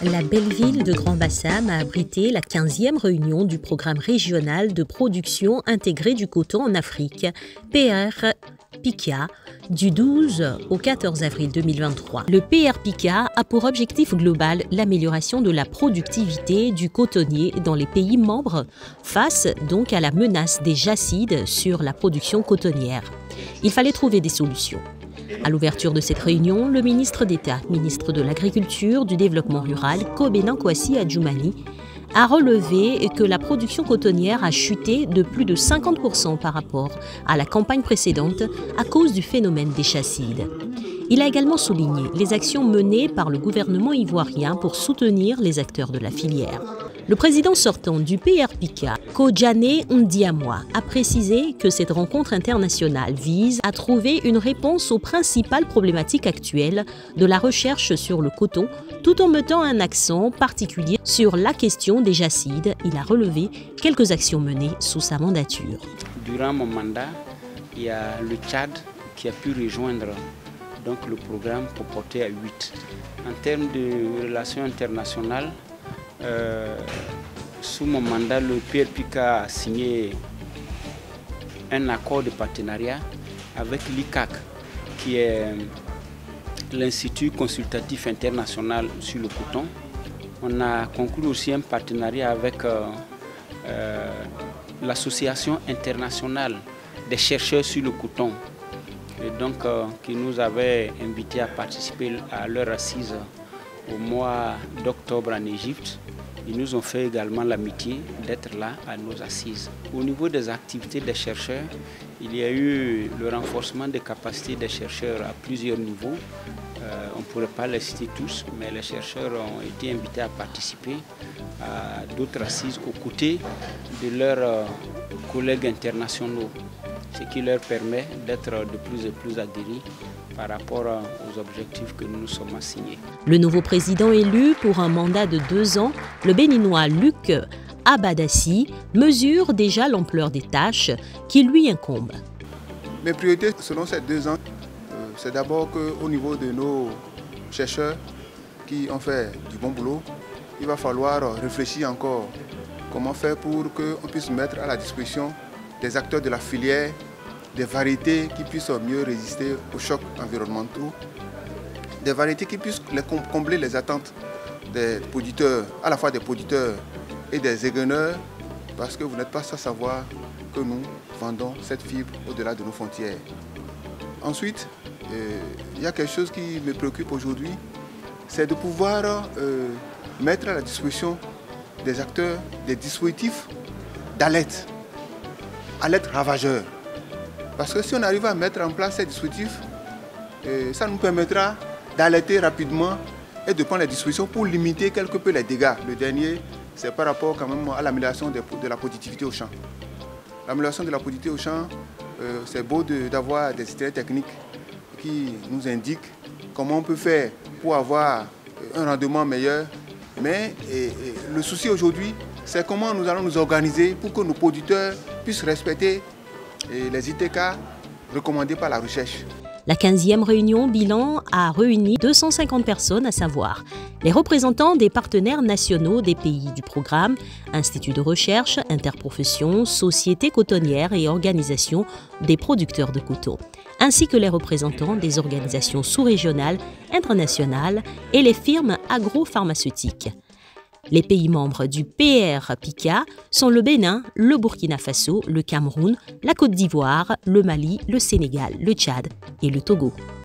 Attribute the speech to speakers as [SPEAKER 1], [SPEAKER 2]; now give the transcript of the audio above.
[SPEAKER 1] La belle ville de Grand Bassam a abrité la 15e réunion du programme régional de production intégrée du coton en Afrique, PR-PICA, du 12 au 14 avril 2023. Le PR-PICA a pour objectif global l'amélioration de la productivité du cotonnier dans les pays membres, face donc à la menace des jacides sur la production cotonnière. Il fallait trouver des solutions. À l'ouverture de cette réunion, le ministre d'État, ministre de l'Agriculture, du Développement rural, Kobena Kwasi Adjoumani, a relevé que la production cotonnière a chuté de plus de 50% par rapport à la campagne précédente à cause du phénomène des jacides. Il a également souligné les actions menées par le gouvernement ivoirien pour soutenir les acteurs de la filière. Le président sortant du PR-PICA, Kojane Ndiamwa, a précisé que cette rencontre internationale vise à trouver une réponse aux principales problématiques actuelles de la recherche sur le coton, tout en mettant un accent particulier sur la question des jacides. Il a relevé quelques actions menées sous sa mandature.
[SPEAKER 2] Durant mon mandat, il y a le Tchad qui a pu rejoindre donc le programme pour porter à 8. En termes de relations internationales, sous mon mandat, le PR-PICA a signé un accord de partenariat avec l'ICAC, qui est l'Institut consultatif international sur le coton. On a conclu aussi un partenariat avec l'Association internationale des chercheurs sur le coton, et donc qui nous avait invités à participer à leur assise au mois d'octobre en Égypte. Ils nous ont fait également l'amitié d'être là à nos assises. Au niveau des activités des chercheurs, il y a eu le renforcement des capacités des chercheurs à plusieurs niveaux. On ne pourrait pas les citer tous, mais les chercheurs ont été invités à participer à d'autres assises aux côtés de leurs collègues internationaux, ce qui leur permet d'être de plus en plus aguerris par rapport aux objectifs que nous nous sommes assignés.
[SPEAKER 1] Le nouveau président élu pour un mandat de 2 ans, le Béninois Luc Abadassi, mesure déjà l'ampleur des tâches qui lui incombent.
[SPEAKER 3] Mes priorités selon ces 2 ans, c'est d'abord qu'au niveau de nos chercheurs qui ont fait du bon boulot, il va falloir réfléchir encore comment faire pour qu'on puisse mettre à la disposition des acteurs de la filière des variétés qui puissent mieux résister aux chocs environnementaux, des variétés qui puissent combler les attentes des producteurs, à la fois des producteurs et des égreneurs, parce que vous n'êtes pas sans savoir que nous vendons cette fibre au-delà de nos frontières. Ensuite, il y a quelque chose qui me préoccupe aujourd'hui, c'est de pouvoir mettre à la disposition des acteurs des dispositifs d'alerte ravageurs. Parce que si on arrive à mettre en place ces dispositifs, ça nous permettra d'alerter rapidement et de prendre les dispositions pour limiter quelque peu les dégâts. Le dernier, c'est par rapport quand même à l'amélioration de la productivité au champ. L'amélioration de la productivité au champ, c'est beau d'avoir des itinéraires techniques qui nous indiquent comment on peut faire pour avoir un rendement meilleur. Mais le souci aujourd'hui, c'est comment nous allons nous organiser pour que nos producteurs puissent respecter les ITK recommandés par la recherche.
[SPEAKER 1] La 15e réunion bilan a réuni 250 personnes, à savoir les représentants des partenaires nationaux des pays du programme, instituts de recherche, interprofessions, sociétés cotonnières et organisations des producteurs de coton, ainsi que les représentants des organisations sous-régionales, internationales et les firmes agro-pharmaceutiques. Les pays membres du PR-PICA sont le Bénin, le Burkina Faso, le Cameroun, la Côte d'Ivoire, le Mali, le Sénégal, le Tchad et le Togo.